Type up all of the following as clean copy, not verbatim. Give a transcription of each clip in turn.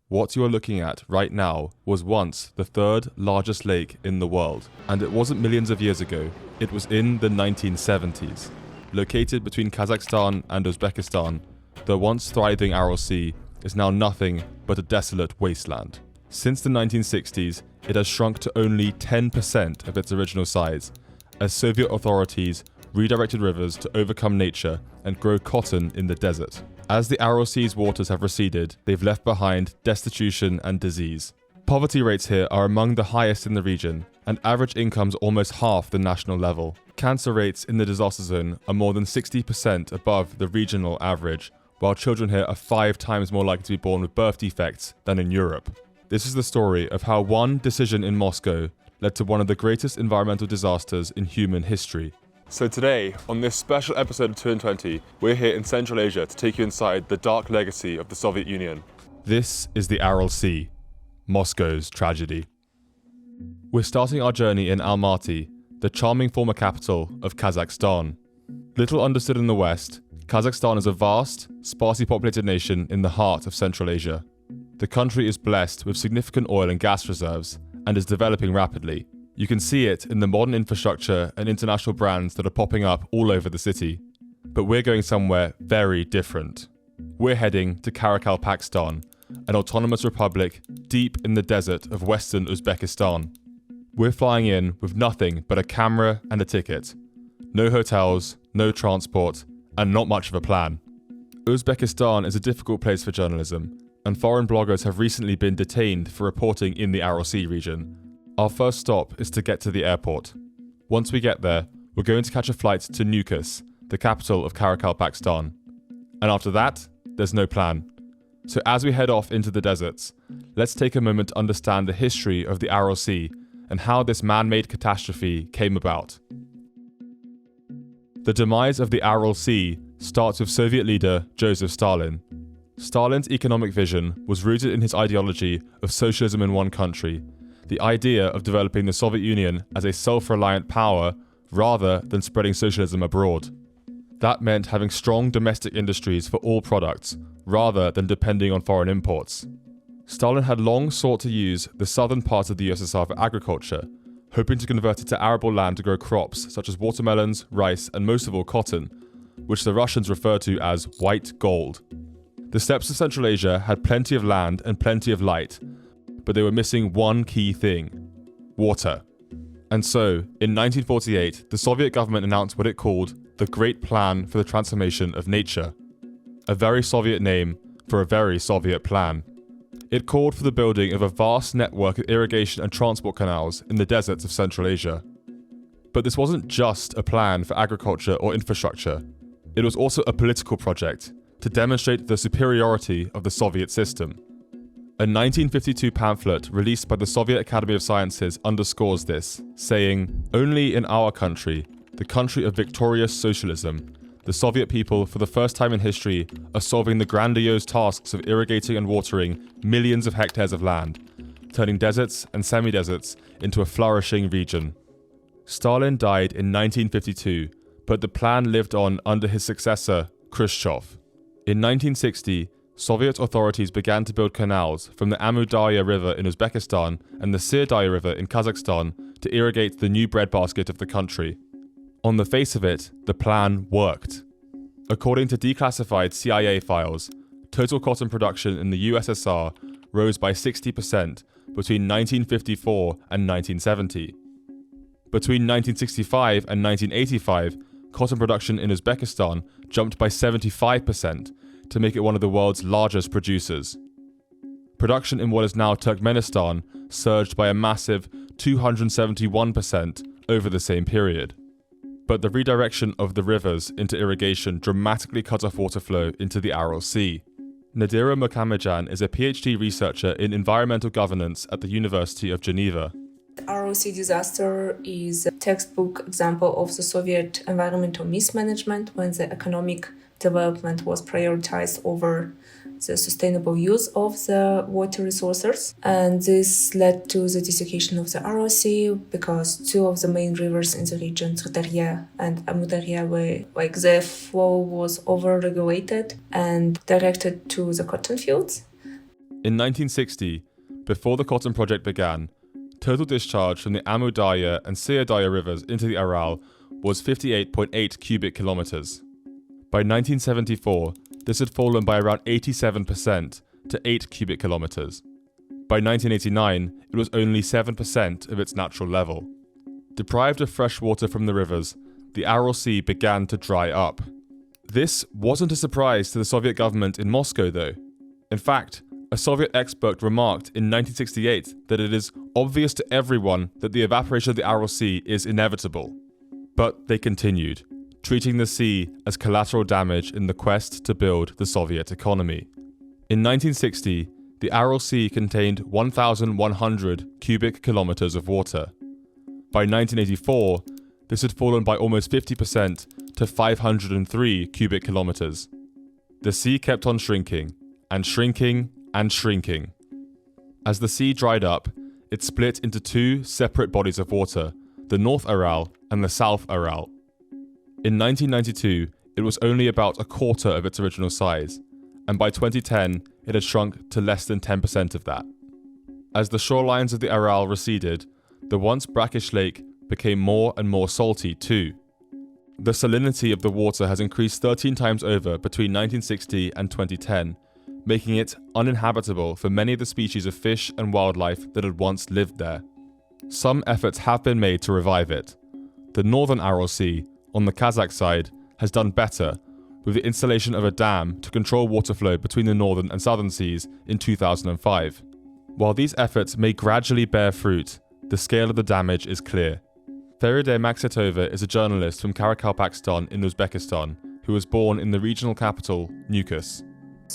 What you are looking at right now was once the third largest lake in the world, and it wasn't millions of years ago, it was in the 1970s. Located between Kazakhstan and Uzbekistan, the once thriving Aral Sea is now nothing but a desolate wasteland. Since the 1960s, it has shrunk to only 10% of its original size, as Soviet authorities redirected rivers to overcome nature and grow cotton in the desert. As the Aral Sea's waters have receded, they've left behind destitution and disease. Poverty rates here are among the highest in the region, and average incomes almost half the national level. Cancer rates in the disaster zone are more than 60% above the regional average, while children here are 5 times more likely to be born with birth defects than in Europe. This is the story of how one decision in Moscow led to one of the greatest environmental disasters in human history. So today, on this special episode of 2 in 20, we're here in Central Asia to take you inside the dark legacy of the Soviet Union. This is the Aral Sea, Moscow's tragedy. We're starting our journey in Almaty, the charming former capital of Kazakhstan. Little understood in the West, Kazakhstan is a vast, sparsely populated nation in the heart of Central Asia. The country is blessed with significant oil and gas reserves and is developing rapidly. You can see it in the modern infrastructure and international brands that are popping up all over the city. But we're going somewhere very different. We're heading to Karakalpakstan, an autonomous republic deep in the desert of western Uzbekistan. We're flying in with nothing but a camera and a ticket. No hotels, no transport, and not much of a plan. Uzbekistan is a difficult place for journalism, and foreign bloggers have recently been detained for reporting in the Aral Sea region. Our first stop is to get to the airport. Once we get there, we're going to catch a flight to Nukus, the capital of Karakalpakstan. And after that, there's no plan. So as we head off into the deserts, let's take a moment to understand the history of the Aral Sea and how this man-made catastrophe came about. The demise of the Aral Sea starts with Soviet leader Joseph Stalin. Stalin's economic vision was rooted in his ideology of socialism in one country, the idea of developing the Soviet Union as a self-reliant power rather than spreading socialism abroad. That meant having strong domestic industries for all products, rather than depending on foreign imports. Stalin had long sought to use the southern part of the USSR for agriculture, hoping to convert it to arable land to grow crops such as watermelons, rice, and most of all cotton, which the Russians refer to as white gold. The steppes of Central Asia had plenty of land and plenty of light, but they were missing one key thing: water. And so, in 1948, the Soviet government announced what it called the Great Plan for the Transformation of Nature. A very Soviet name for a very Soviet plan. It called for the building of a vast network of irrigation and transport canals in the deserts of Central Asia. But this wasn't just a plan for agriculture or infrastructure. It was also a political project to demonstrate the superiority of the Soviet system. A 1952 pamphlet released by the Soviet Academy of Sciences underscores this, saying, "Only in our country, the country of victorious socialism, the Soviet people, for the first time in history, are solving the grandiose tasks of irrigating and watering millions of hectares of land, turning deserts and semi-deserts into a flourishing region." Stalin died in 1952, but the plan lived on under his successor, Khrushchev. In 1960, Soviet authorities began to build canals from the Amu Darya River in Uzbekistan and the Sir River in Kazakhstan to irrigate the new breadbasket of the country. On the face of it, the plan worked. According to declassified CIA files, total cotton production in the USSR rose by 60% between 1954 and 1970. Between 1965 and 1985, cotton production in Uzbekistan jumped by 75%, to make it one of the world's largest producers. Production in what is now Turkmenistan surged by a massive 271% over the same period. But the redirection of the rivers into irrigation dramatically cut off water flow into the Aral Sea. Nadira Mukhamajan is a PhD researcher in environmental governance at the University of Geneva. The Aral Sea disaster is a textbook example of the Soviet environmental mismanagement when the economic development was prioritized over the sustainable use of the water resources. And this led to the desiccation of the Aral Sea because 2 of the main rivers in the region, Darya and Amu Darya, their flow was over-regulated and directed to the cotton fields. In 1960, before the cotton project began, total discharge from the Amudaya and Syrdaya rivers into the Aral was 58.8 cubic kilometers. By 1974, this had fallen by around 87% to 8 cubic kilometers. By 1989, it was only 7% of its natural level. Deprived of fresh water from the rivers, the Aral Sea began to dry up. This wasn't a surprise to the Soviet government in Moscow, though. In fact, a Soviet expert remarked in 1968 that it is obvious to everyone that the evaporation of the Aral Sea is inevitable. But they continued, treating the sea as collateral damage in the quest to build the Soviet economy. In 1960, the Aral Sea contained 1,100 cubic kilometers of water. By 1984, this had fallen by almost 50% to 503 cubic kilometers. The sea kept on shrinking, and shrinking, and shrinking. As the sea dried up, it split into two separate bodies of water, the North Aral and the South Aral. In 1992, it was only about a quarter of its original size, and by 2010, it had shrunk to less than 10% of that. As the shorelines of the Aral receded, the once brackish lake became more and more salty too. The salinity of the water has increased 13 times over between 1960 and 2010, making it uninhabitable for many of the species of fish and wildlife that had once lived there. Some efforts have been made to revive it. The northern Aral Sea, on the Kazakh side, has done better, with the installation of a dam to control water flow between the northern and southern seas in 2005. While these efforts may gradually bear fruit, the scale of the damage is clear. Feride Maksatova is a journalist from Karakalpakstan in Uzbekistan, who was born in the regional capital, Nukus.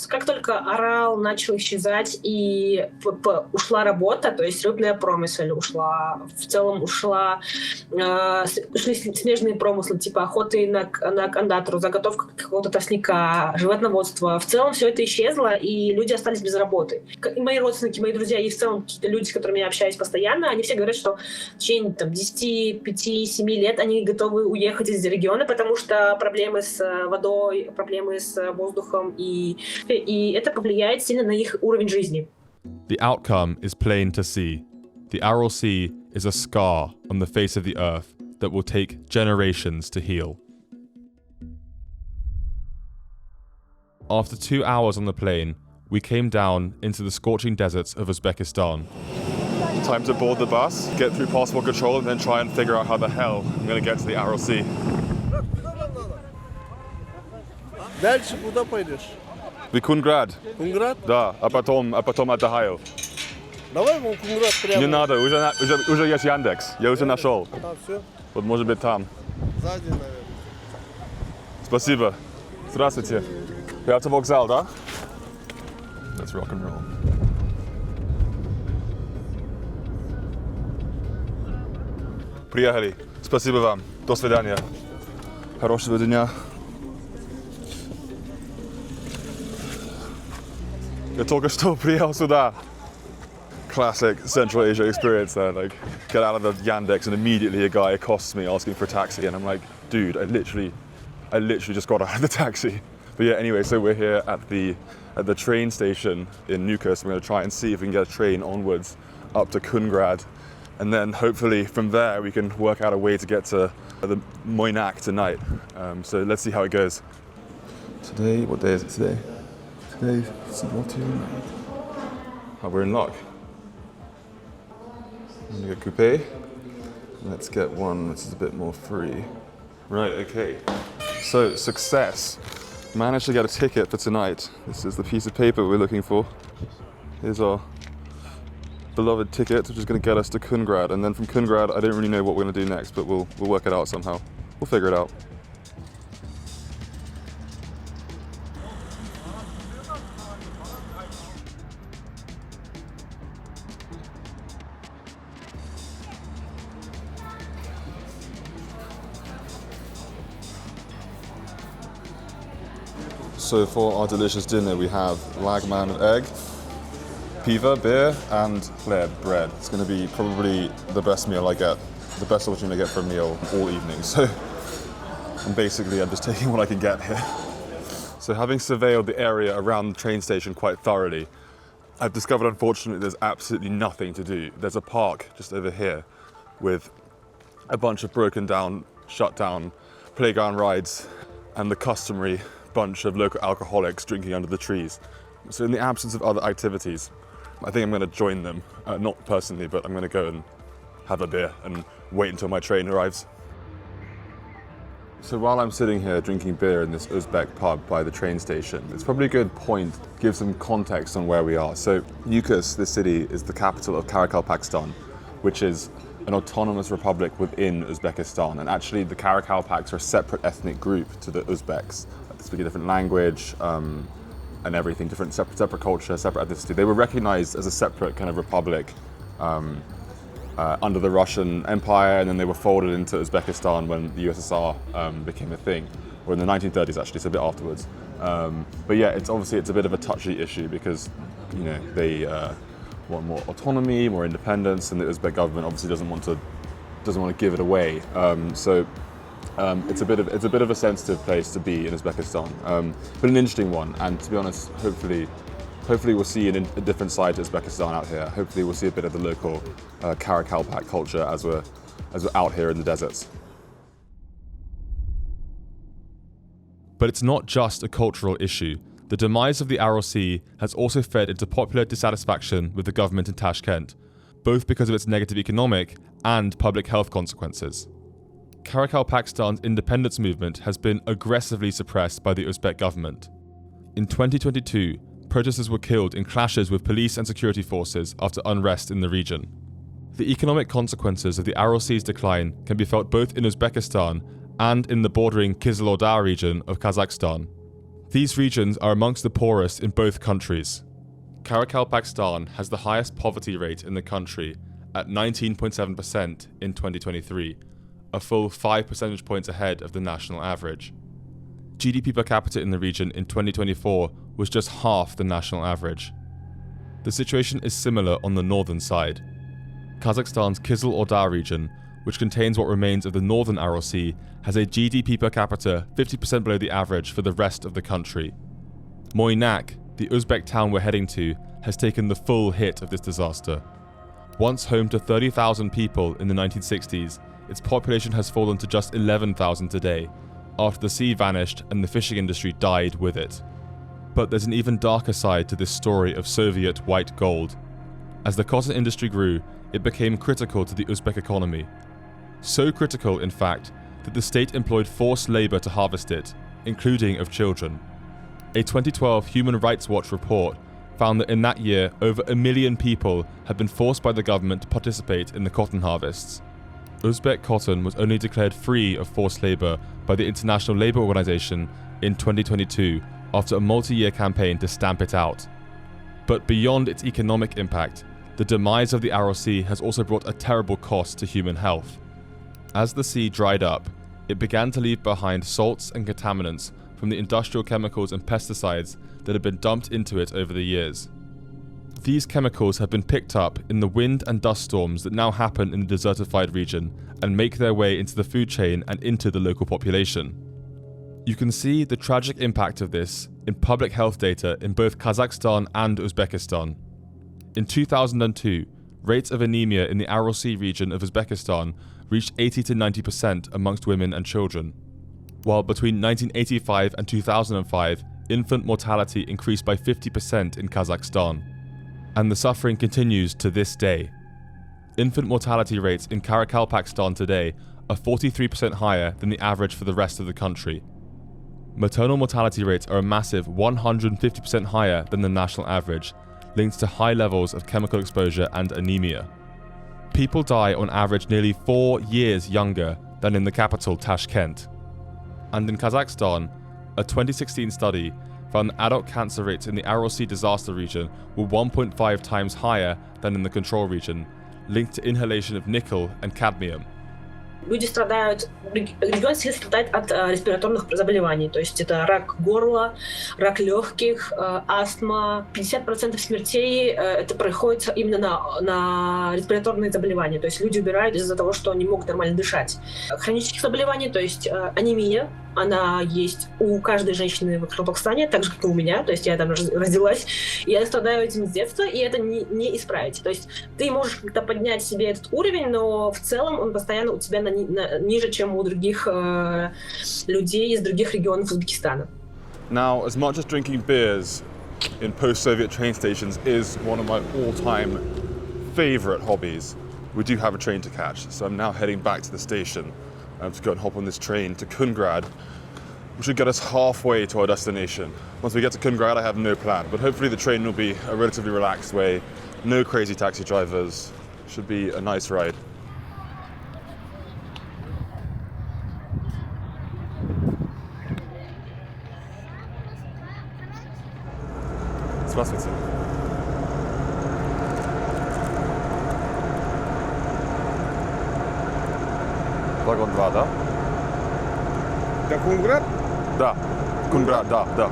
Как только Орал начал исчезать и ушла работа, то есть рыбная промысел ушла, в целом ушли смежные промыслы, типа охоты на кандатру, заготовка какого-то тростника, животноводство. В целом все это исчезло, и люди остались без работы. И мои родственники, мои друзья, и в целом какие-то люди, с которыми я общаюсь постоянно, они все говорят, что в течение 10, 5, 7 лет они готовы уехать из региона, потому что проблемы с водой, проблемы с воздухом, и это повлияет сильно на их уровень жизни. The outcome is plain to see. The Aral Sea is a scar on the face of the earth that will take generations to heal. After 2 hours on the plane, we came down into the scorching deserts of Uzbekistan. Time to board the bus, get through passport control, and then try and figure out how the hell I'm going to get to the Aral Sea. Дальше куда пойдешь? В Кунград. Кунград? Да, а потом Атахайл. Давай в Кунград прямо. Не надо, уже есть Яндекс, я уже нашел. А, все? Вот может быть там. Сзади, наверное. Спасибо. Здравствуйте. Вы автовокзал, да? Let's rock and roll. Приехали. Спасибо вам. До свидания. Хорошего дня. Я только что приехал сюда. Classic Central Asia experience there. Like, get out of the Yandex and immediately a guy accosts me asking for a taxi, and I'm like, dude, I literally just got out of the taxi. But yeah, anyway, so we're here at the train station in Nukus. We're going to try and see if we can get a train onwards up to Kungrad, and then hopefully from there we can work out a way to get to the Muynaq tonight. So let's see how it goes. Today, what day is it today? Today, oh, we're in luck. I'm gonna get coupe. Let's get one which is a bit more free. Right, okay. So, success. Managed to get a ticket for tonight. This is the piece of paper we're looking for. Here's our beloved ticket, which is going to get us to Kungrad. And then from Kungrad, I don't really know what we're going to do next, but we'll work it out somehow. We'll figure it out. So for our delicious dinner, we have lagman and egg, piva, beer, and chleb, bread. It's going to be probably the best meal I get, the best opportunity I get for a meal all evening. So I'm just taking what I can get here. So having surveilled the area around the train station quite thoroughly, I've discovered, unfortunately, there's absolutely nothing to do. There's a park just over here with a bunch of broken down, shut down playground rides and the customary bunch of local alcoholics drinking under the trees. So in the absence of other activities, I think I'm going to join them. Not personally, but I'm going to go and have a beer and wait until my train arrives. So while I'm sitting here drinking beer in this Uzbek pub by the train station, it's probably a good point to give some context on where we are. So Nukus, this city, is the capital of Karakalpakstan, which is an autonomous republic within Uzbekistan. And actually the Karakalpaks are a separate ethnic group to the Uzbeks. They speak a different language and everything, separate culture, separate ethnicity. They were recognized as a separate kind of republic under the Russian Empire, and then they were folded into Uzbekistan when the USSR became a thing, or in the 1930s actually, so a bit afterwards. But yeah, it's a bit of a touchy issue because they want more autonomy, more independence, and the Uzbek government obviously doesn't want to give it away. It's a bit of a sensitive place to be in Uzbekistan, but an interesting one. And to be honest, hopefully we'll see a different side to Uzbekistan out here. Hopefully we'll see a bit of the local Karakalpak culture as we're out here in the deserts. But it's not just a cultural issue. The demise of the Aral Sea has also fed into popular dissatisfaction with the government in Tashkent, both because of its negative economic and public health consequences. Karakalpakstan's independence movement has been aggressively suppressed by the Uzbek government. In 2022, protesters were killed in clashes with police and security forces after unrest in the region. The economic consequences of the Aral Sea's decline can be felt both in Uzbekistan and in the bordering Kizilorda region of Kazakhstan. These regions are amongst the poorest in both countries. Karakalpakstan has the highest poverty rate in the country at 19.7% in 2023, a full 5 percentage points ahead of the national average. GDP per capita in the region in 2024 was just half the national average. The situation is similar on the northern side. Kazakhstan's Kizilorda region, which contains what remains of the northern Aral Sea, has a GDP per capita 50% below the average for the rest of the country. Muynaq, the Uzbek town we're heading to, has taken the full hit of this disaster. Once home to 30,000 people in the 1960s, its population has fallen to just 11,000 today, after the sea vanished and the fishing industry died with it. But there's an even darker side to this story of Soviet white gold. As the cotton industry grew, it became critical to the Uzbek economy. So critical, in fact, that the state employed forced labor to harvest it, including of children. A 2012 Human Rights Watch report found that in that year, over 1 million people had been forced by the government to participate in the cotton harvests. Uzbek cotton was only declared free of forced labor by the International Labour Organization in 2022 after a multi-year campaign to stamp it out. But beyond its economic impact, the demise of the Aral Sea has also brought a terrible cost to human health. As the sea dried up, it began to leave behind salts and contaminants from the industrial chemicals and pesticides that had been dumped into it over the years. These chemicals have been picked up in the wind and dust storms that now happen in the desertified region and make their way into the food chain and into the local population. You can see the tragic impact of this in public health data in both Kazakhstan and Uzbekistan. In 2002, rates of anemia in the Aral Sea region of Uzbekistan reached 80 to 90% amongst women and children, while between 1985 and 2005, infant mortality increased by 50% in Kazakhstan. And the suffering continues to this day. Infant mortality rates in Karakalpakstan today are 43% higher than the average for the rest of the country. Maternal mortality rates are a massive 150% higher than the national average, linked to high levels of chemical exposure and anemia. People die on average nearly 4 years younger than in the capital Tashkent. And in Kazakhstan, a 2016 study found that adult cancer rates in the Aral Sea disaster region were 1.5 times higher than in the control region, linked to inhalation of nickel and cadmium. Люди страдают, регион все страдает от респираторных заболеваний, то есть это рак горла, рак легких, астма. 50% смертей это происходит именно на респираторные заболевания, то есть люди умирают из-за того, что не могут нормально дышать. Хронических заболеваний, то есть анемия, она есть у каждой женщины в Кarakalpakstan, так же, как и у меня, то есть я там родилась, и я страдаю этим с детства, и это не исправить. То есть ты можешь как-то поднять себе этот уровень, но в целом он постоянно у тебя ниже, чем у других людей из других регионов Узбекистана. Now, as much as drinking beers in post-Soviet train stations is one of my all-time favourite hobbies, we do have a train to catch, so I'm now heading back to the station to go and hop on this train to Kungrad, which should get us halfway to our destination. Once we get to Kungrad, I have no plan, but hopefully the train will be a relatively relaxed way, no crazy taxi drivers, should be a nice ride. Здравствуйте. Вагон 2, да? До Кунград? Да. Kungrad, да.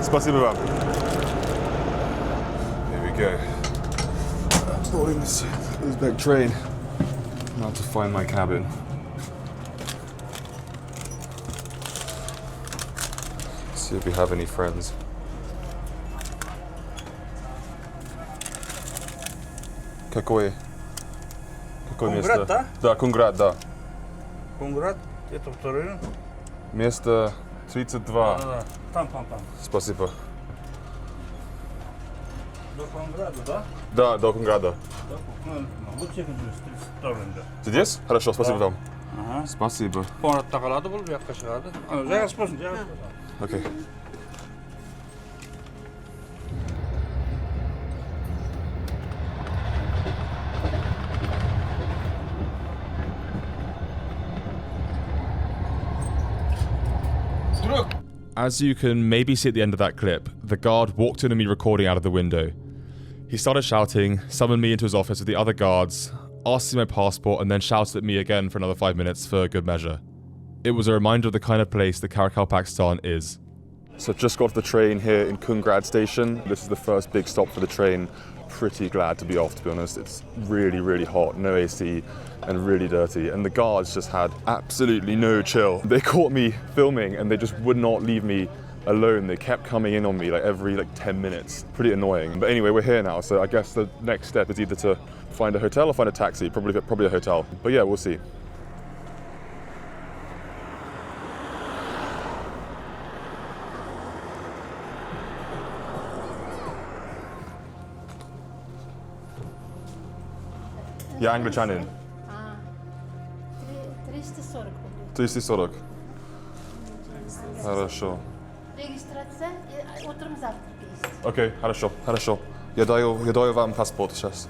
Спасибо вам. Here we go. I'm boarding this Uzbek train. Now to find my cabin. See if we have any friends. Какое Кунград, место? да? Да, Kungrad, да. Кунград, это второй район. Место 32. Да. Там. Спасибо. До Кунграда, да? Да, до Kungrada. Да. Ну, вот чекин жүріс, 32 районда. Здесь? Хорошо, спасибо вам. Ага. Спасибо. Қоңыратта қалады бұл, bu жаққа шығады. Жайғас болсын, жайғас болсын. Окей. As you can maybe see at the end of that clip, the guard walked into me recording out of the window. He started shouting, summoned me into his office with the other guards, asked to see my passport, and then shouted at me again for another 5 minutes for good measure. It was a reminder of the kind of place that Karakalpakstan is. So I've just got off the train here in Kungrad station. This is the first big stop for the train. Pretty glad to be off, to be honest. It's really, really hot, no AC, and really dirty. And the guards just had absolutely no chill. They caught me filming and they just would not leave me alone. They kept coming in on me every 10 minutes. Pretty annoying. But anyway, we're here now, so I guess the next step is either to find a hotel or find a taxi. Probably a hotel. But yeah, we'll see. Я англичанин. 340 рублей. 340. Хорошо. Регистрация и утром завтрак есть. Окей, хорошо. Я даю вам паспорт сейчас.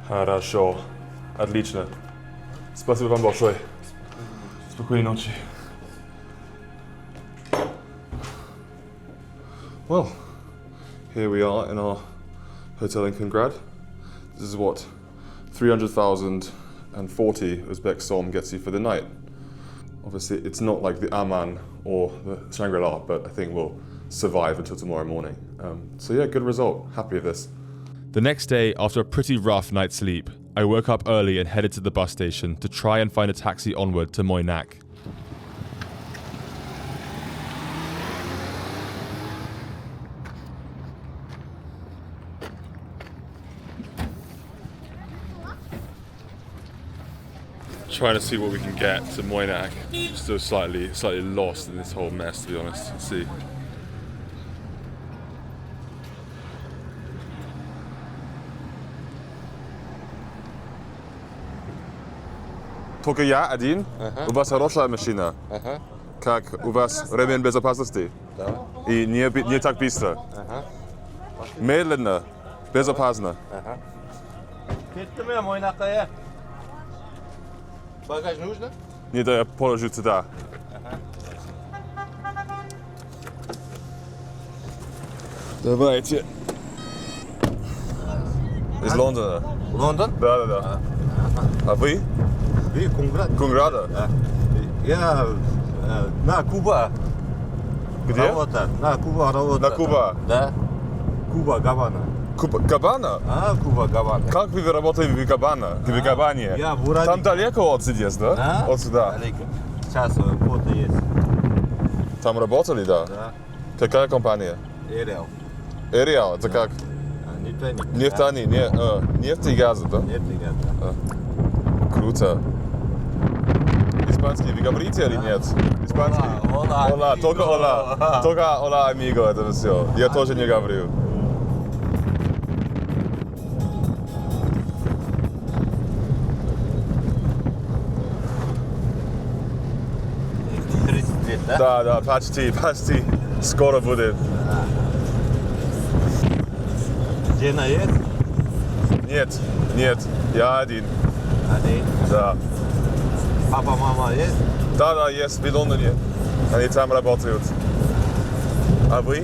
Хорошо. Отлично. Спасибо вам большое. Спокойной ночи. Well, here we are in our hotel in Kungrad. This is what 300,040 Uzbek som gets you for the night. Obviously, it's not like the Aman or the Shangri-La, but I think we'll survive until tomorrow morning. So yeah, good result. Happy with this. The next day, after a pretty rough night's sleep, I woke up early and headed to the bus station to try and find a taxi onward to Muynaq. Trying to see what we can get to Muynaq. Still slightly lost in this whole mess, to be honest. Let's see. Только я один. У вас хорошая машина. Как у вас ремень безопасности? Да. И не так быстро. Медленно, безопасно. Ketdim ya Muynaqqa. Багаж нужно? Не, да, я положу сюда. Давайте. Из Лондона. Лондон? Да. А вы? И Кунград. Kungrada. Я на Куба. Где? Работа. На Куба работа. На Куба? Да. Куба, Гавана. Габана? Куба, Гавана. Как вы работаете в Габана? В Габане? Я в Урале. Там далеко от здесь, да? Да? От сюда. Далеко. Сейчас фото есть. Там работали, да? Да. Какая компания? Эрел. Эриал, это как? Нефтяник, нефть и газ, да? Нефть и газ, да. Круто. Испанский вы говорите или нет? Испанский? Ола. Ола, только ола. Только ола, амиго, это все. Я тоже не говорю. Да? Да, почти. Скоро будет. Жена есть? Нет, я один. Один. Да. Папа, мама есть? Да, есть, в Лондоне. Они там работают. А вы?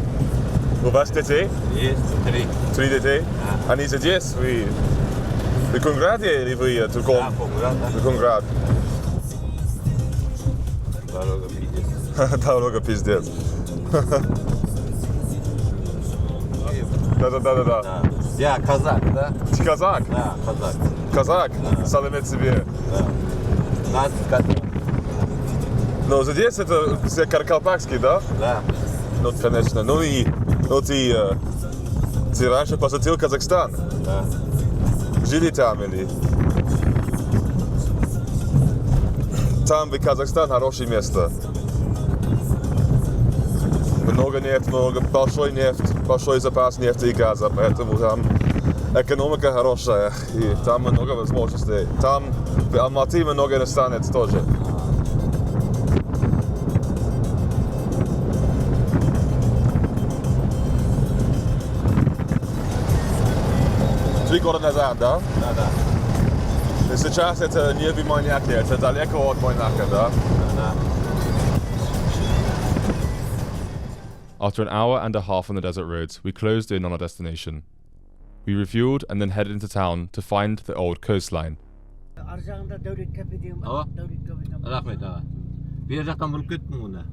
У вас детей? Есть. 3. 3 детей? Да. Они здесь? Вы в Конграде или вы в другом? Да, Конград, да. В Конград. Дорога пиздец. Дорога пиздец. Да. Да. Я казак, да? Ты казак? Да, казак. Казак? Да. Саламет себе. Да. Нас казак. Но здесь это все Каракалпакский, да? Да. Ну, конечно. Ты раньше посетил Казахстан? Да. Жили там или? Там в Казахстан хорошее место. Много нефти, большой запас нефти и газа, поэтому там экономика хорошая и там много возможностей. Там в Алматы много иностранцев тоже. Три года назад, да? Да. И сейчас это не в Муйнаке, это далеко от Муйнака, да? Да. After an hour and a half on the desert roads, we closed in on our destination. We refueled and then headed into town to find the old coastline. Ава? Рахмет, аға. Бер жақтан бұрып кеттім мұны.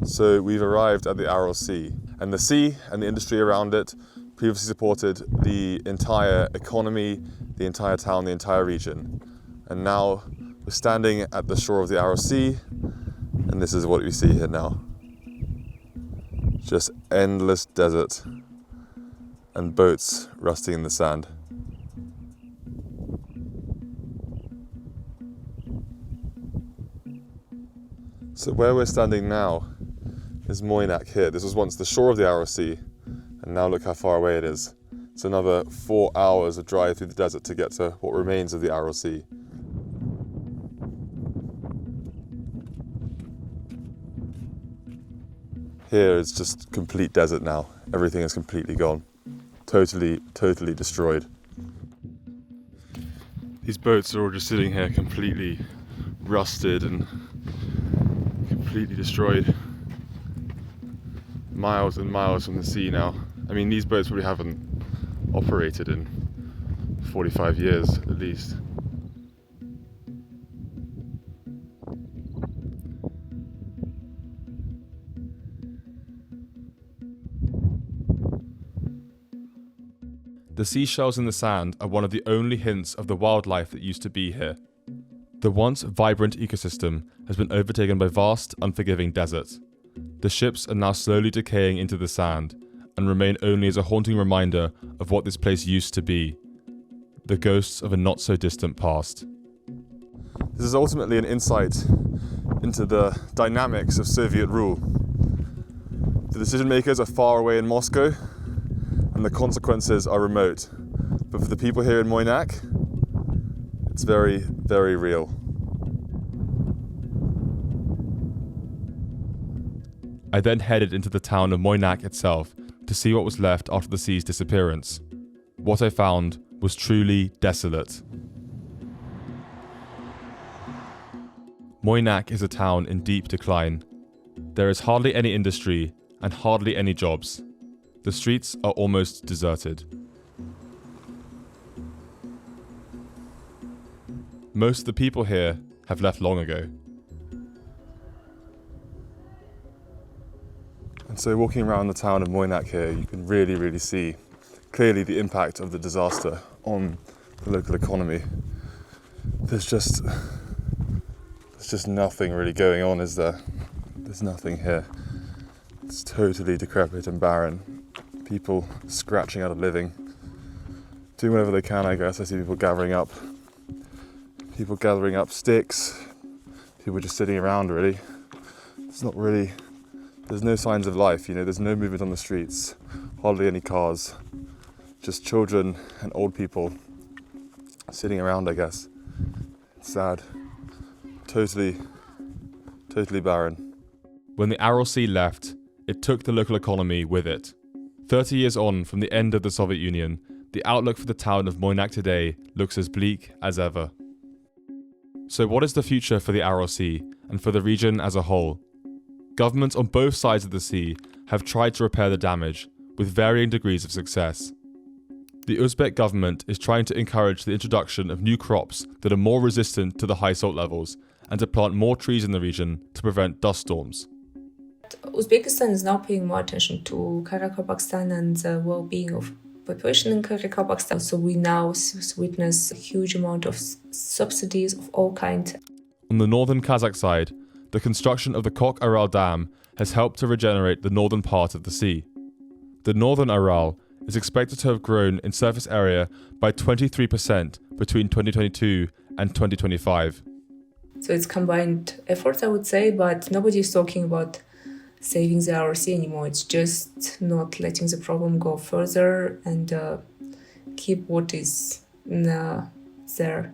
So we've arrived at the Aral Sea, and the sea and the industry around it previously supported the entire economy, the entire town, the entire region. And now we're standing at the shore of the Aral Sea, and this is what we see here now. Just endless desert and boats rusting in the sand. So where we're standing now is Muynaq here. This was once the shore of the Aral Sea, and now look how far away it is. It's another 4 hours of drive through the desert to get to what remains of the Aral Sea. Here is just complete desert now. Everything is completely gone. Totally destroyed. These boats are all just sitting here completely rusted and completely destroyed. Miles and miles from the sea now. I mean, these boats probably haven't operated in 45 years at least. The seashells in the sand are one of the only hints of the wildlife that used to be here. The once vibrant ecosystem has been overtaken by vast, unforgiving desert. The ships are now slowly decaying into the sand and remain only as a haunting reminder of what this place used to be. The ghosts of a not so distant past. This is ultimately an insight into the dynamics of Soviet rule. The decision makers are far away in Moscow, and the consequences are remote. But for the people here in Muynaq, it's very, very real. I then headed into the town of Muynaq itself to see what was left after the sea's disappearance. What I found was truly desolate. Muynaq is a town in deep decline. There is hardly any industry and hardly any jobs. The streets are almost deserted. Most of the people here have left long ago. And so walking around the town of Muynaq here, you can really see clearly the impact of the disaster on the local economy. There's just nothing really going on, is there? There's nothing here. It's totally decrepit and barren. People scratching out a living, doing whatever they can, I guess. I see people gathering up sticks, people just sitting around really. There's no signs of life, there's no movement on the streets, hardly any cars, just children and old people sitting around, I guess. It's sad. Totally barren. When the Aral Sea left, it took the local economy with it. 30 years on from the end of the Soviet Union, the outlook for the town of Muynaq today looks as bleak as ever. So what is the future for the Aral Sea and for the region as a whole? Governments on both sides of the sea have tried to repair the damage, with varying degrees of success. The Uzbek government is trying to encourage the introduction of new crops that are more resistant to the high salt levels and to plant more trees in the region to prevent dust storms. Uzbekistan is now paying more attention to Karakalpakstan and the well-being of population in Karakalpakstan. So we now witness a huge amount of subsidies of all kinds. On the northern Kazakh side, the construction of the Aral Dam has helped to regenerate the northern part of the sea. The northern Aral is expected to have grown in surface area by 23% between 2022 and 2025. So it's combined efforts, I would say, but nobody is talking about saving the Aral Sea anymore. It's just not letting the problem go further and keep what is there.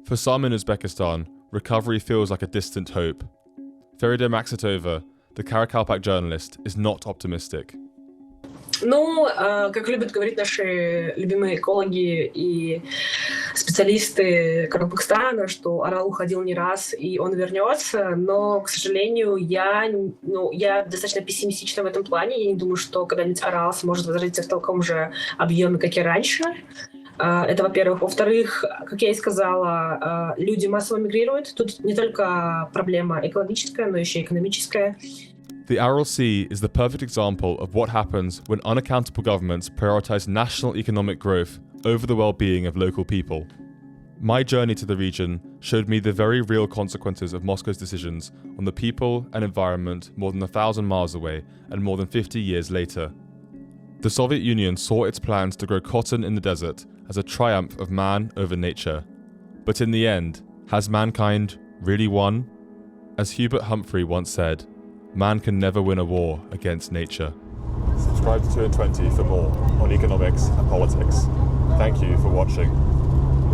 For some in Uzbekistan, recovery feels like a distant hope. Feride Maksatova, the Karakalpak journalist, is not optimistic. Как любят говорить наши любимые экологи и специалисты Каракалпакстана, что Арал уходил не раз и он вернется, но, к сожалению, я достаточно пессимистична в этом плане. Я не думаю, что когда-нибудь Арал сможет возродиться в таком же объеме, как и раньше. Это, во-первых. Во-вторых, как я и сказала, люди массово мигрируют. Тут не только проблема экологическая, но еще и экономическая. The Aral Sea is the perfect example of what happens when unaccountable governments prioritize national economic growth over the well-being of local people. My journey to the region showed me the very real consequences of Moscow's decisions on the people and environment more than 1,000 miles away and more than 50 years later. The Soviet Union saw its plans to grow cotton in the desert as a triumph of man over nature. But in the end, has mankind really won? As Hubert Humphrey once said, man can never win a war against nature. Subscribe to 2 and 20 for more on economics and politics. Thank you for watching.